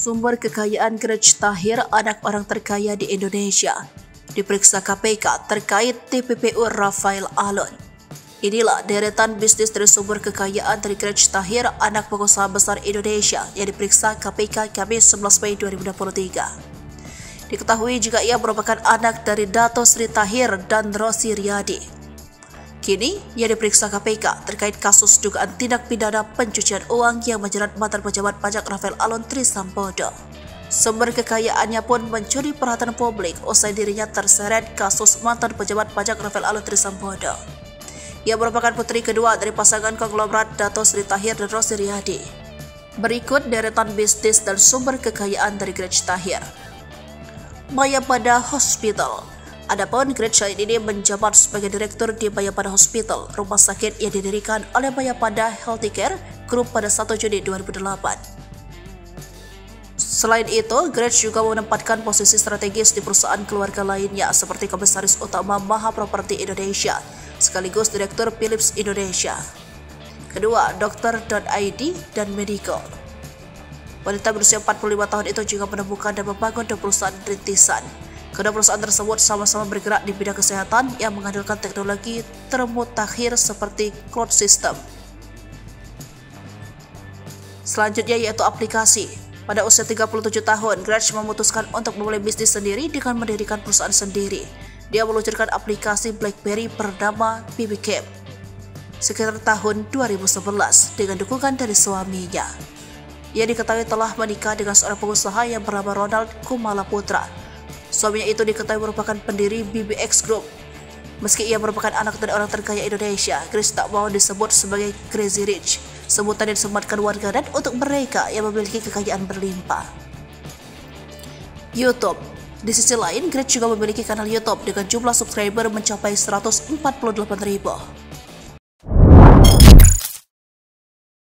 Sumber kekayaan Grej Tahir, anak orang terkaya di Indonesia, diperiksa KPK terkait TPPU Rafael Alun. Inilah deretan bisnis dari sumber kekayaan dari Grej Tahir, anak pengusaha besar Indonesia yang diperiksa KPK Kamis 11 Mei 2023. Diketahui juga ia merupakan anak dari Dato Sri Tahir dan Rosi Riyadi. Kini, ia diperiksa KPK terkait kasus dugaan tindak pidana pencucian uang yang menjerat mantan pejabat pajak Rafael Alun Trisambodo. Sumber kekayaannya pun mencuri perhatian publik usai dirinya terseret kasus mantan pejabat pajak Rafael Alun Trisambodo. Ia merupakan putri kedua dari pasangan konglomerat Dato Sri Tahir dan Rosi Riyadi. Berikut deretan bisnis dan sumber kekayaan dari Grej Tahir. Mayapada Hospital. Adapun Grej saat ini menjabat sebagai direktur di Mayapada Hospital, rumah sakit yang didirikan oleh Mayapada Healthcare Group pada 1 Juni 2008. Selain itu, Grej juga menempatkan posisi strategis di perusahaan keluarga lainnya seperti Komisaris Utama Maha Properti Indonesia, sekaligus Direktur Philips Indonesia. Kedua, Dokter.id dan Medical. Wanita berusia 45 tahun itu juga menemukan dan membangun dua perusahaan rintisan. Kedua perusahaan tersebut sama-sama bergerak di bidang kesehatan yang mengandalkan teknologi termutakhir seperti cloud system. Selanjutnya yaitu aplikasi. Pada usia 37 tahun, Grej memutuskan untuk memulai bisnis sendiri dengan mendirikan perusahaan sendiri. Dia meluncurkan aplikasi BlackBerry bernama BBCam sekitar tahun 2011 dengan dukungan dari suaminya. Ia diketahui telah menikah dengan seorang pengusaha yang bernama Ronald Kumalaputra. Suaminya itu diketahui merupakan pendiri BBX Group. Meski ia merupakan anak dari orang terkaya Indonesia, Grej tak mau disebut sebagai Crazy Rich, sebutan yang disematkan warganet untuk mereka yang memiliki kekayaan berlimpah. YouTube. Di sisi lain, Grej juga memiliki kanal YouTube dengan jumlah subscriber mencapai 148.000.